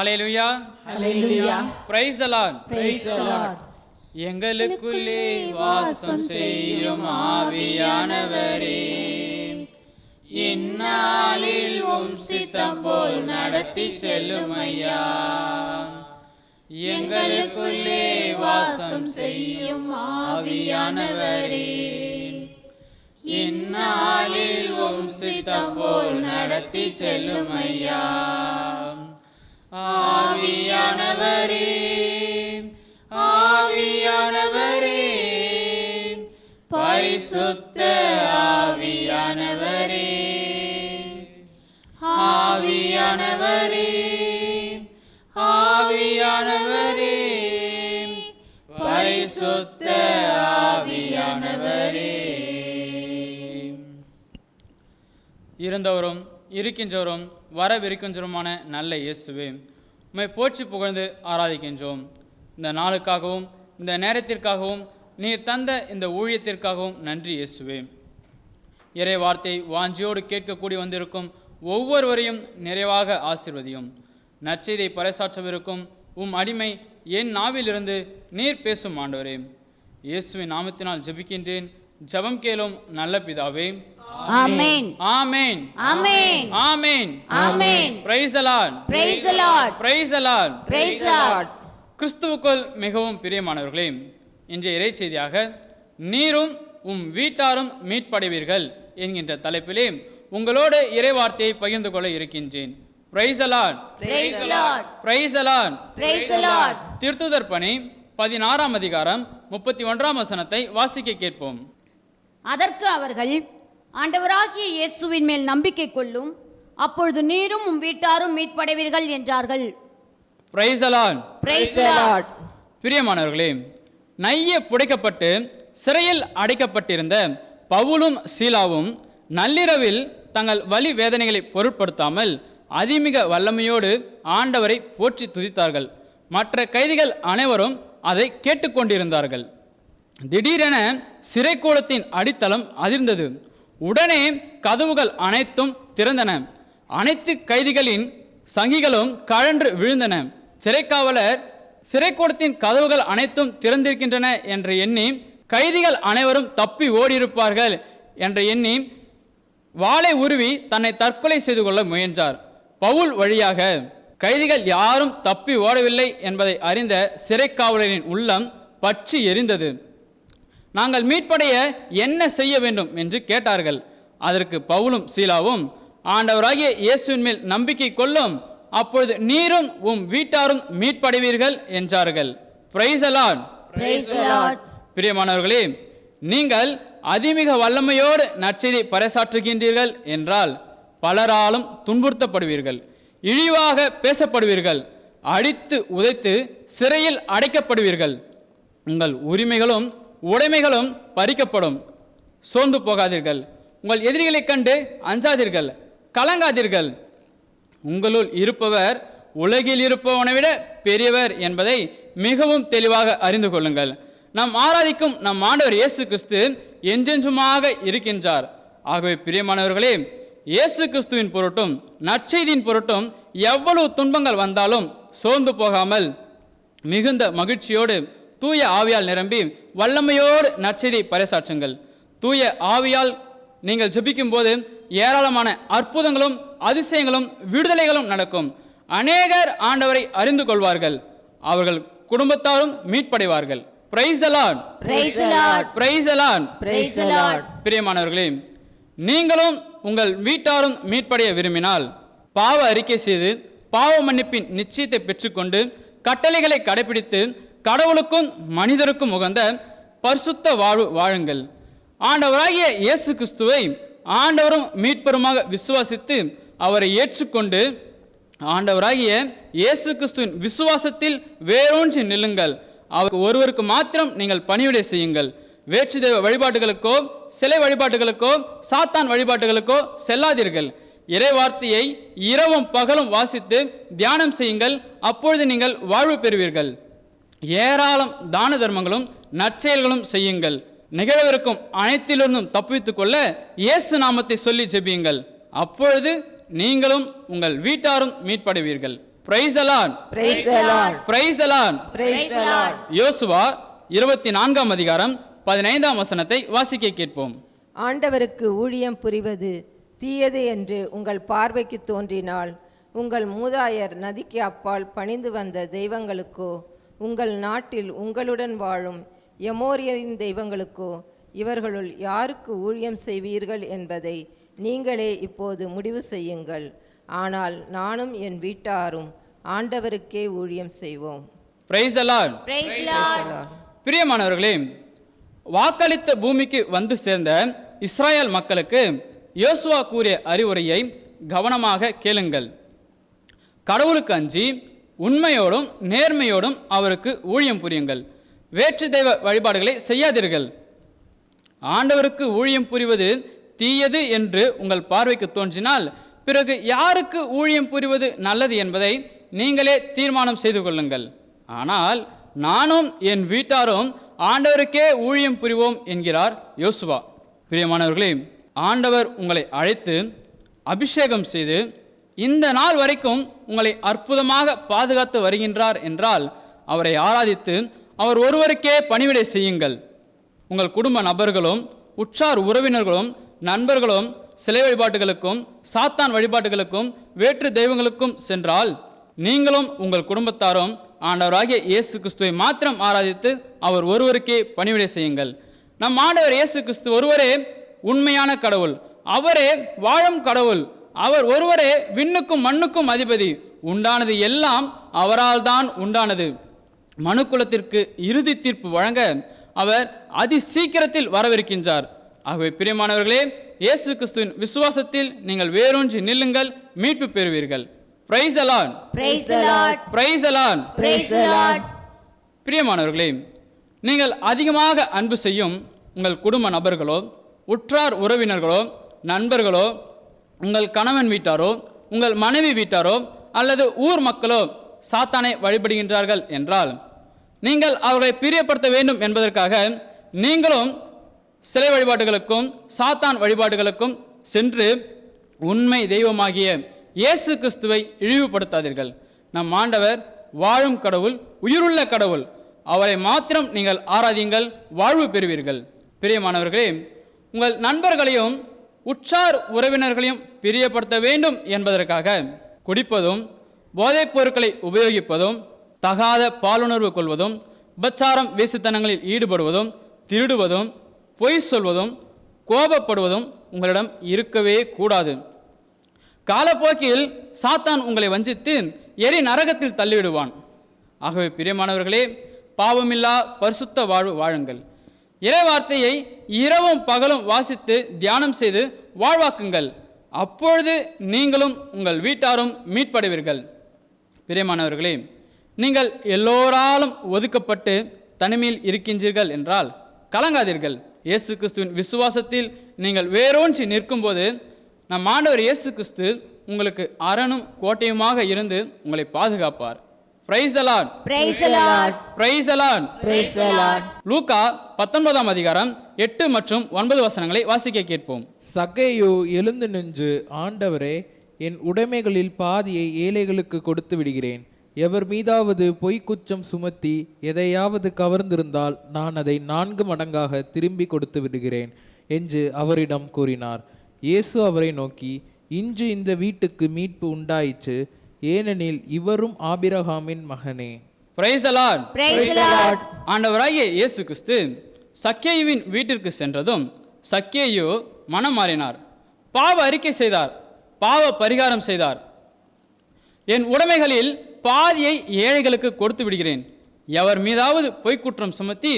Hallelujah, hallelujah. Price the Lord, praise the Lord. எங்களுக்குள்ளே வாசம் செய்யும் ஆவியானவரே, இந்நாளில் உம் சித்தம் போல் நடத்தி செல்லும் ஐயா. எங்களுக்குள்ளே வாசம் செய்யும் ஆவியானவரே, இந்நாளில் உம் சித்தம் போல் நடத்தி செல்லும் ஐயா. ஆவியானவரே, ஆவியானவரே, பரிசுத்த ஆவியானவரே, ஆவியானவரே, ஆவியானவரே, பரிசுத்த ஆவியானவரே. இருந்தவரும் இருக்கின்றவரும் வரவிருக்கின்றவருமான நல்ல இயேசுவே, உம்மை போற்றி புகழ்ந்து ஆராதிக்கின்றோம். இந்த நாளுக்காகவும் இந்த நேரத்திற்காகவும் நீர் தந்த இந்த ஊழியத்திற்காகவும் நன்றி இயேசுவே. இறை வார்த்தை வாஞ்சியோடு கேட்கக்கூடி வந்திருக்கும் ஒவ்வொருவரையும் நிறைவாக ஆசீர்வதியும். நற்செய்தியை பறைசாற்றவிருக்கும் உம் அடிமை என் நாவிலிருந்து நீர் பேசும் ஆண்டவரே. இயேசுவின் நாமத்தினால் ஜெபிக்கின்றேன், ஜெபம் கேளும் நல்ல பிதாவே. ஆமென். ஆமென். ஆமென். ஆமென். ஆமென். Praise the Lord. Praise the Lord. Praise the Lord. Praise the Lord. கிறிஸ்துவுக்குள் மிகவும் பிரியமானவர்களே, இன்றைய இறை செய்தியாக நீரும் உம் வீட்டாரும் மீட்படைவீர்கள் என்கின்ற தலைப்பிலே உங்களோடு இறை வார்த்தையை பகிர்ந்து கொள்ள இருக்கின்றேன். Price the Lord. Praise the Lord. Praise the Lord. Praise the Lord. திருத்துதர் பணி 16ஆம் அதிகாரம் 31ஆம் வசனத்தை வாசிக்க கேட்போம். அதற்கு அவர்கள், ஆண்டவராகிய இயேசுவின் மேல் நம்பிக்கை கொள்ளும், அப்பொழுது நீரும் உம் வீட்டாரும் மீட்படைவீர்கள் என்றார்கள். Price the Lord. Praise the Lord. பிரியமானவர்களே, நைய புடைக்கப்பட்டு சிறையில் அடைக்கப்பட்டிருந்த பவுலும் சீலாவும் நள்ளிரவில் தங்கள் வலி வேதனைகளை பொருட்படுத்தாமல் அதிமிக வல்லமையோடு ஆண்டவரை போற்றி துதித்தார்கள். மற்ற கைதிகள் அனைவரும் அதை கேட்டுக்கொண்டிருந்தார்கள். திடீரென சிறைக்கூடத்தின் அடித்தளம் அதிர்ந்தது. உடனே கதவுகள் அனைத்தும் திறந்தன. அனைத்து கைதிகளின் சங்கிகளும் கழன்று விழுந்தன. சிறைக்காவலர் சிறைக்கூடத்தின் கதவுகள் அனைத்தும் திறந்திருக்கின்றன என்று எண்ணி கைதிகள் அனைவரும் தப்பி ஓடியிருப்பார்கள் என்று எண்ணி வாளை உருவி தன்னை தற்கொலை செய்து கொள்ள முயன்றார். பவுல் வழியாக கைதிகள் யாரும் தப்பி ஓடவில்லை என்பதை அறிந்த சிறைக்காவலரின் உள்ளம் பற்றி எரிந்தது. நாங்கள் மீட்படைய என்ன செய்ய வேண்டும் என்று கேட்டார்கள். அதற்கு பவுலும் சீலாவும், ஆண்டவராகிய இயேசுவின் மேல் நம்பிக்கை கொள்ளும், அப்பொழுது நீரும் உம் வீட்டாரும் மீட்படைவீர்கள் என்றார்கள். Price the Lord. Praise the Lord. பிரியமானவர்களே, நீங்கள் அதிமிக வல்லமையோடு நற்செய்தியை பறைசாற்றுகின்றீர்கள் என்றால் பலராலும் துன்புறுத்தப்படுவீர்கள், இழிவாக பேசப்படுவீர்கள், அடித்து உதைத்து சிறையில் அடைக்கப்படுவீர்கள், உங்கள் உரிமைகளும் உடைமைகளும் பறிக்கப்படும். சோர்ந்து போகாதீர்கள், உங்கள் எதிரிகளை கண்டு அஞ்சாதீர்கள், கலங்காதீர்கள். உங்களுள் இருப்பவர் உலகில் இருப்பவனை விட பெரியவர் என்பதை மிகவும் தெளிவாக அறிந்து கொள்ளுங்கள். நாம் ஆராதிக்கும் நம் ஆண்டவர் இயேசு கிறிஸ்து என்றென்றுமாக இருக்கின்றார். ஆகவே பிரியமானவர்களே, இயேசு கிறிஸ்துவின் பொருட்டும் நற்செய்தியின் பொருட்டும் எவ்வளவு துன்பங்கள் வந்தாலும் சோர்ந்து போகாமல் மிகுந்த மகிழ்ச்சியோடு தூய ஆவியால் நிரம்பி வல்லமையோடு நற்செய்தியை பறைசாற்றுங்கள். தூய ஆவியால் நீங்கள் ஜெபிக்கும் போது ஏராளமான அற்புதங்களும் அதிசயங்களும் விடுதலைகளும் நடக்கும். அநேகர் ஆண்டவரை அறிந்து கொள்வார்கள், அவர்கள் குடும்பத்தாரும் மீட்படைவார்கள். Praise the Lord. Praise the Lord. Praise the Lord. Praise the Lord. பிரியமானவர்களே, நீங்களும் உங்கள் வீட்டாரும் மீட்படைய விரும்பினால் பாவ அறிக்கை செய்து பாவ மன்னிப்பின் நிச்சயத்தை பெற்றுக்கொண்டு கட்டளைகளை கடைபிடித்து கடவுளுக்கும் மனிதருக்கும் உகந்த பரிசுத்த வாழ்வு வாழுங்கள். ஆண்டவராகிய இயேசு கிறிஸ்துவை ஆண்டவரும் மீட்பருமாக விசுவாசித்து அவரை ஏற்றுக்கொண்டு ஆண்டவராகிய இயேசு கிறிஸ்துவின் விசுவாசத்தில் வேரூன்றி நில்லுங்கள். அவர் ஒருவருக்கு மாத்திரம் நீங்கள் பணிவிடை செய்யுங்கள். வேற்று தெய்வ வழிபாட்டுகளுக்கோ சிலை வழிபாட்டுகளுக்கோ சாத்தான் வழிபாட்டுகளுக்கோ செல்லாதீர்கள். இறை வார்த்தையை இரவும் பகலும் வாசித்து தியானம் செய்யுங்கள். அப்பொழுது நீங்கள் வாழ்வு பெறுவீர்கள். ஏராளம் தான தர்மங்களும் நற்செயல்களும் செய்யுங்கள். நிகழவிருக்கும் அனைத்திலிருந்தும் தப்பித்துக் கொள்ள இயேசு நாமத்தை சொல்லி ஜெபியுங்கள். அப்பொழுது நீங்களும் உங்கள் வீட்டாரும் மீட்படைவீர்கள். Praise the Lord. Praise the Lord. Praise the Lord. Praise the Lord. யோசுவா 24ஆம் அதிகாரம் 15ஆம் வசனத்தை வாசிக்க கேட்போம். ஆண்டவருக்கு ஊழியம் புரிவது தீயது என்று உங்கள் பார்வைக்கு தோன்றினால் உங்கள் மூதாயர் நதிக்கு அப்பால் பணிந்து வந்த தெய்வங்களுக்கோ உங்கள் நாட்டில் உங்களுடன் வாழும் எமோரியரின் தெய்வங்களுக்கோ இவர்களுள் யாருக்கு ஊழியம் செய்வீர்கள் என்பதை நீங்களே இப்போது முடிவு செய்யுங்கள். ஆனால் நானும் என் வீட்டாரும் ஆண்டவருக்கே ஊழியம் செய்வோம். Price the Lord. Praise the Lord. பிரியமானவர்களே, வாக்களித்த பூமிக்கு வந்து சேர்ந்த இஸ்ராயேல் மக்களுக்கு யோசுவா கூறிய அறிவுரையை கவனமாக கேளுங்கள். கடவுளுக்கு அஞ்சி உண்மையோடும் நேர்மையோடும் அவருக்கு ஊழியம் புரியுங்கள். வேற்று தெய்வ வழிபாடுகளை செய்யாதீர்கள். ஆண்டவருக்கு ஊழியம் புரிவது தீயது என்று உங்கள் பார்வைக்கு தோன்றினால் பிறகு யாருக்கு ஊழியம் புரிவது நல்லது என்பதை நீங்களே தீர்மானம் செய்து கொள்ளுங்கள். ஆனால் நானும் என் வீட்டாரும் ஆண்டவருக்கே ஊழியம் புரிவோம் என்கிறார் யோசுவா. பிரியமானவர்களே, ஆண்டவர் உங்களை அழைத்து அபிஷேகம் செய்து இந்த நாள் வரைக்கும் உங்களை அற்புதமாக பாதுகாத்து வருகின்றார் என்றால் அவரை ஆராதித்து அவர் ஒருவருக்கே பணிவிடை செய்யுங்கள். உங்கள் குடும்ப நபர்களும் உற்றார் உறவினர்களும் நண்பர்களும் சிலை வழிபாட்டுகளுக்கும் சாத்தான் வழிபாட்டுகளுக்கும் வேற்று தெய்வங்களுக்கும் சென்றால் நீங்களும் உங்கள் குடும்பத்தாரும் ஆண்டவராகிய இயேசு கிறிஸ்துவை மாத்திரம் ஆராதித்து அவர் ஒருவருக்கே பணிவிடை செய்யுங்கள். நம் ஆண்டவர் இயேசு கிறிஸ்து ஒருவரே உண்மையான கடவுள். அவரே வாழும் கடவுள். அவர் ஒருவரே விண்ணுக்கும் மண்ணுக்கும் அதிபதி. உண்டானது எல்லாம் அவரால் தான் உண்டானது. மனுக்குலத்திற்கு இறுதி தீர்ப்பு வழங்க அவர் அதி சீக்கிரத்தில் வரவிருக்கின்றார். ஆகவே பிரியமானவர்களே, இயேசு கிறிஸ்துவின் விசுவாசத்தில் நீங்கள் வேரூன்றி நில்லுங்கள், மீட்பு பெறுவீர்கள். Price the Lord. Praise the Lord. Praise the Lord. Praise the Lord. பிரியமானவர்களே, நீங்கள் அதிகமாக அன்பு செய்யும் உங்கள் குடும்ப நபர்களோ உற்றார் உறவினர்களோ நண்பர்களோ உங்கள் கணவன் வீட்டாரோ உங்கள் மனைவி வீட்டாரோ அல்லது ஊர் மக்களோ சாத்தானை வழிபடுகின்றார்கள் என்றால் நீங்கள் அவர்களை பிரியப்படுத்த வேண்டும் என்பதற்காக நீங்களும் சிலை வழிபாடுகளுக்கும் சாத்தான் வழிபாடுகளுக்கும் சென்று உண்மை தெய்வமாகிய இயேசு கிறிஸ்துவை இழிவுபடுத்தாதீர்கள். நம் ஆண்டவர் வாழும் கடவுள், உயிருள்ள கடவுள். அவரை மாத்திரம் நீங்கள் ஆராதியுங்கள், வாழ்வு பெறுவீர்கள். பிரியமானவர்களே, உங்கள் நண்பர்களையும் உற்றார் உறவினர்களையும் பிரியப்படுத்த வேண்டும் என்பதற்காக குடிப்பதும் போதைப் பொருட்களை உபயோகிப்பதும் தகாத பாலுணர்வு கொள்வதும் உபச்சாரம் வேசித்தனங்களில் ஈடுபடுவதும் திருடுவதும் பொய் சொல்வதும் கோபப்படுவதும் உங்களிடம் இருக்கவே கூடாது. காலப்போக்கில் சாத்தான் உங்களை வஞ்சித்து எரி நரகத்தில் தள்ளிவிடுவான். ஆகவே பிரியமானவர்களே, பாவமில்லா பரிசுத்த வாழ்வு வாழுங்கள். இறை வார்த்தையை இரவும் பகலும் வாசித்து தியானம் செய்து வாழ்வாக்குங்கள். அப்பொழுது நீங்களும் உங்கள் வீட்டாரும் மீட்படைவீர்கள். பிரியமானவர்களே, நீங்கள் எல்லோராலும் ஒதுக்கப்பட்டு தனிமையில் இருக்கின்றீர்கள் என்றால் கலங்காதீர்கள். இயேசு கிறிஸ்துவின் விசுவாசத்தில் நீங்கள் வேரூன்றி நிற்கும்போது நம் ஆண்டவர் இயேசு கிறிஸ்து உங்களுக்கு அரணும் கோட்டையுமாக இருந்து உங்களை பாதுகாப்பார். Praise the Lord. Praise the Lord. Praise the Lord. Praise the Lord. லூக்கா 19ஆம் அதிகாரம் 8 மற்றும் 9 வசனங்களை வாசிக்க கேட்போம். சக்கேயு எழுந்து நின்று, ஆண்டவரே, என் உடைமைகளில் பாதியை ஏழைகளுக்கு கொடுத்து விடுகிறேன். எவர் மீதாவது பொய்க்குற்றம் சுமத்தி எதையாவது கவர்ந்திருந்தால் நான் அதை 4 மடங்காக திரும்பி கொடுத்து விடுகிறேன் என்று அவரிடம் கூறினார். இயேசு அவரை நோக்கி, இன்று இந்த வீட்டுக்கு மீட்பு உண்டாயிற்று, ஏனெனில் இவரும் ஆபிரகாமின் மகனே. Price the Lord. Praise the Lord. ஆண்டவராகிய இயேசு கிறிஸ்து சக்கேயுவின் வீட்டிற்கு சென்றதும் சக்கேயு மனம் மாறினார். பாவ அறிக்கை செய்தார், பாவ பரிகாரம் செய்தார். என் உடைமைகளில் பாதியை ஏழைகளுக்கு கொடுத்து விடுகிறேன். எவர் மீதாவது பொய்க்குற்றம் சுமத்தி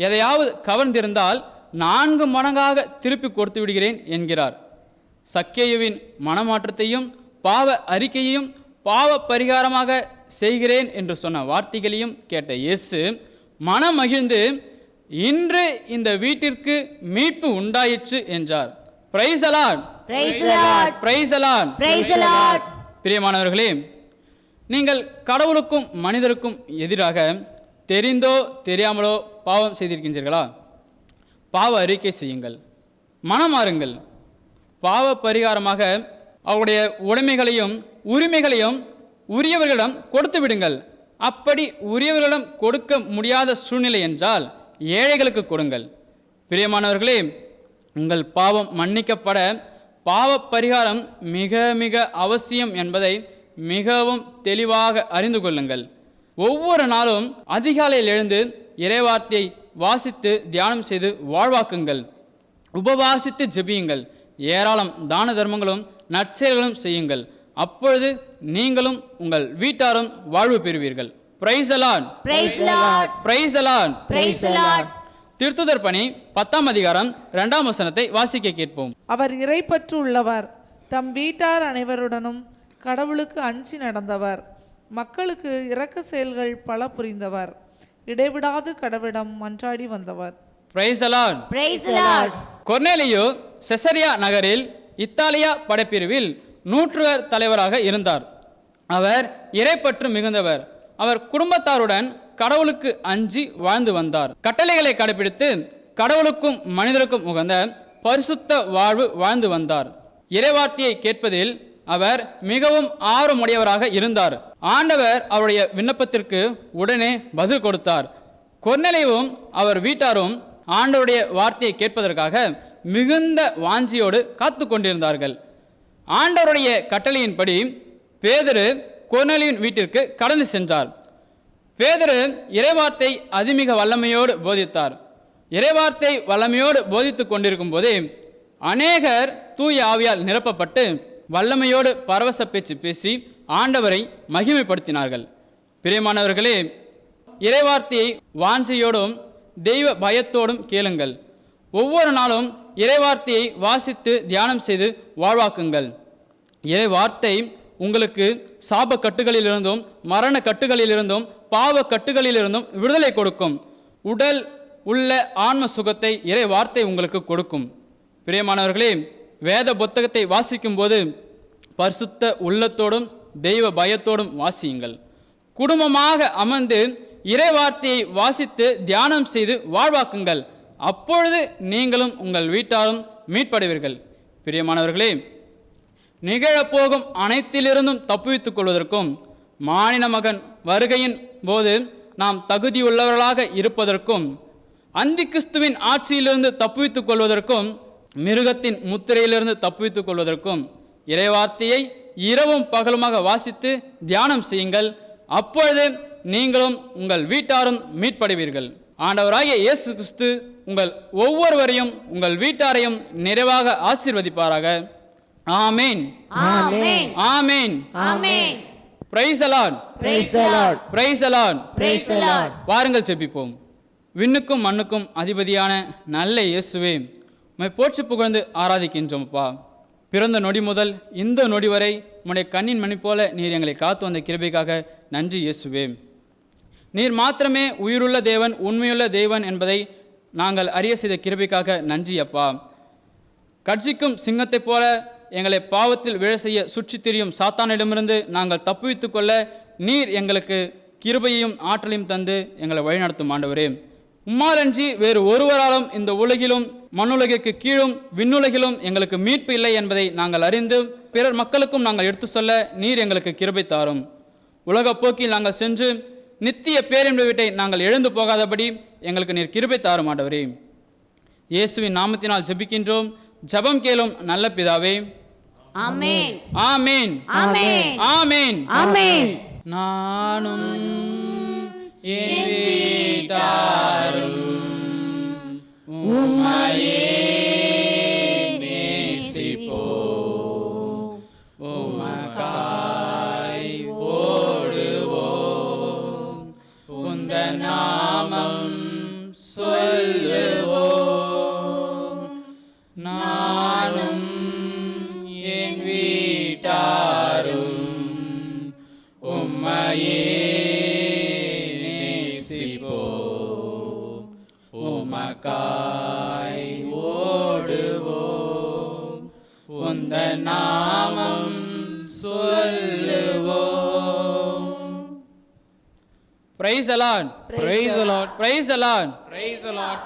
எதையாவது கவர்ந்திருந்தால் 4 மடங்காக திருப்பி கொடுத்து விடுகிறேன் என்கிறார். சக்கேயுவின் மனமாற்றத்தையும் பாவ அறிக்கையையும் பாவ பரிகாரமாக செய்கிறேன் என்று சொன்ன வார்த்தைகளையும் கேட்ட இயேசு மனம் மகிழ்ந்து, இன்று இந்த வீட்டிற்கு மீட்பு உண்டாயிற்று என்றார். Price the Lord. Praise the Lord. Praise the Lord. Praise the Lord. பிரியமானவர்களே, நீங்கள் கடவுளுக்கும் மனிதருக்கும் எதிராக தெரிந்தோ தெரியாமலோ பாவம் செய்திருக்கின்றீர்களா? பாவ அறிக்கை செய்யுங்கள், மனமாறுங்கள். பாவ பரிகாரமாக அவருடைய உடைமைகளையும் உரிமைகளையும் உரியவர்களிடம் கொடுத்து விடுங்கள். அப்படி உரியவர்களிடம் கொடுக்க முடியாத சூழ்நிலை என்றால் ஏழைகளுக்கு கொடுங்கள். பிரியமானவர்களே, உங்கள் பாவம் மன்னிக்கப்பட பாவ பரிகாரம் மிக மிக அவசியம் என்பதை மிகவும் தெளிவாக அறிந்து கொள்ளுங்கள். ஒவ்வொரு நாளும் அதிகாலையில் எழுந்து இறைவார்த்தையை வாசித்து தியானம் செய்து வாழ்வாக்குங்கள். உபவாசித்து ஜெபியுங்கள். ஏராளம் தான தர்மங்களும் நற்செயல்களும் செய்யுங்கள். அப்பொழுது நீங்களும் உங்கள் வீட்டாரும் வாழ்வு பெறுவீர்கள். Price the Lord. Praise the Lord. Praise the Lord. Praise the Lord. திருத்துதர் பணி 10ஆம் அதிகாரம் 2ஆம் வசனத்தை வாசிக்க கேட்போம். அவர் இறைப்பற்று உள்ளவர், தம் வீட்டார் அனைவருடனும் கடவுளுக்கு அஞ்சி நடந்தவர், மக்களுக்கு இரக்க செயல்கள் பல புரிந்தவர், இடைவிடாது கடவுளிடம் மன்றாடி வந்தவர். Praise the Lord. Praise the Lord. கொர்நேலியு செசரியா நகரில் இத்தாலியா படைப்பிரிவில் நூற்றுவர் தலைவராக இருந்தார். அவர் இறைப்பற்று மிகுந்தவர். அவர் குடும்பத்தாருடன் கடவுளுக்கு அஞ்சி வாழ்ந்து வந்தார். கட்டளைகளை கடைபிடித்து கடவுளுக்கும் மனிதருக்கும் உகந்த பரிசுத்த வாழ்வு வாழ்ந்து வந்தார். இறைவார்த்தையை கேட்பதில் அவர் மிகவும் ஆர்வமுடையவராக இருந்தார். ஆண்டவர் அவருடைய விண்ணப்பத்திற்கு உடனே பதில் கொடுத்தார். கொர்நேலியுவும் அவர் வீட்டாரும் ஆண்டவருடைய வார்த்தையை கேட்பதற்காக மிகுந்த வாஞ்சியோடு காத்து கொண்டிருந்தார்கள். ஆண்டவருடைய கட்டளையின்படி பேதுரு கொர்நேலியுவின் வீட்டிற்கு கடந்து சென்றார். பேதுரு இறைவார்த்தை அதிமிக வல்லமையோடு போதித்தார். இறைவார்த்தை வல்லமையோடு போதித்துக் கொண்டிருக்கும் போதே அநேகர் தூய ஆவியால் நிரப்பப்பட்டு வல்லமையோடு பரவச பேச்சு பேசி ஆண்டவரை மகிமைப்படுத்தினார்கள். பிரியமானவர்களே, இறைவார்த்தையை வாஞ்சையோடும் தெய்வ பயத்தோடும் கேளுங்கள். ஒவ்வொரு நாளும் இறைவார்த்தையை வாசித்து தியானம் செய்து வாழ்வாக்குங்கள். இறைவார்த்தை உங்களுக்கு சாப கட்டுகளிலிருந்தும் மரண கட்டுகளிலிருந்தும் பாவ கட்டுகளிலிருந்தும் விடுதலை கொடுக்கும். உடல் உள்ள ஆன்ம சுகத்தை இறை வார்த்தை உங்களுக்கு கொடுக்கும். பிரியமானவர்களே, வேத புத்தகத்தை வாசிக்கும் போது பரிசுத்த உள்ளத்தோடும் தெய்வ பயத்தோடும் வாசியுங்கள். குடும்பமாக அமர்ந்து இறை வார்த்தையை வாசித்து தியானம் செய்து வாழ்வாக்குங்கள். அப்பொழுது நீங்களும் உங்கள் வீட்டாரும் மீட்படைவீர்கள். பிரியமானவர்களே, நிகழப்போகும் அனைத்திலிருந்தும் தப்புவித்துக் கொள்வதற்கும் மானிட மகன் வருகையின் போது நாம் தகுதியுள்ளவர்களாக இருப்பதற்கும் அந்தி கிறிஸ்துவின் ஆட்சியிலிருந்து தப்புவித்துக் கொள்வதற்கும் மிருகத்தின் முத்திரையிலிருந்து தப்புவித்துக் கொள்வதற்கும் இறைவார்த்தையை இரவும் பகலுமாக வாசித்து தியானம் செய்யுங்கள். அப்பொழுது நீங்களும் உங்கள் வீட்டாரும் மீட்படைவீர்கள். ஆண்டவராகிய இயேசு கிறிஸ்து உங்கள் ஒவ்வொருவரையும் உங்கள் வீட்டாரையும் நிறைவாக ஆசீர்வதிப்பாராக. ஆமென். ஆமென். ஆமென். ஆமென். Praise the Lord. Praise the Lord. Praise the Lord. Praise the Lord. வாருங்கள் செபிப்போம். விண்ணுக்கும் மண்ணுக்கும் அதிபதியான நல்ல இயேசுவே, உம்மை போற்றி புகழ்ந்து ஆராதிக்கின்றோம். அப்பா, பிறந்த நொடி முதல் இந்த நொடி வரை உம்முடைய கண்ணின் மணி போல நீர் எங்களை காத்து வந்த கிருபைக்காக நன்றி இயேசுவே. நீர் மாத்திரமே உயிருள்ள தேவன், உண்மையுள்ள தேவன் என்பதை நாங்கள் அறிய செய்த கிருபைக்காக நன்றி அப்பா. கட்சிக்கும் சிங்கத்தைப் போல எங்களை பாவத்தில் விழ செய்ய சுற்றி திரியும் சாத்தானிடமிருந்து நாங்கள் தப்புவித்துக் கொள்ள நீர் எங்களுக்கு கிருபையையும் ஆற்றலையும் தந்து எங்களை வழிநடத்தும் ஆண்டவரே. உம்மாலன்றி வேறு ஒருவராலும் இந்த உலகிலும் மண்ணுலகிற்கு கீழும் விண்ணுலகிலும் எங்களுக்கு மீட்பு இல்லை என்பதை நாங்கள் அறிந்து பிறர் மக்களுக்கும் நாங்கள் எடுத்து சொல்ல நீர் எங்களுக்கு கிருபை தாரும். உலக போக்கில் நாங்கள் சென்று நித்திய பேரின்ப வீட்டை நாங்கள் எழுந்து போகாதபடி எங்களுக்கு நீர் கிருபை தாரும் ஆண்டவரே. இயேசுவின் நாமத்தினால் ஜெபிக்கின்றோம். ஜெபம் கேளும் நல்ல பிதாவே. ஆமென். ஆமென். ஆமென். ஆமென். ஆமென். நானும் என் வீட்டாரும் உம்மையே நேசிப்போம். உமக்காய் ஓடுவோம். உந்த நாமம் சொல்லுவோம். நானும் என் வீட்டாரும் உம்மையே நேசிப்போம். உமக்காய் ஓடுவோம். உந்த நாமம் சொல்லுவோம். Praise the Lord. Praise the Lord. Praise the Lord. Praise the Lord.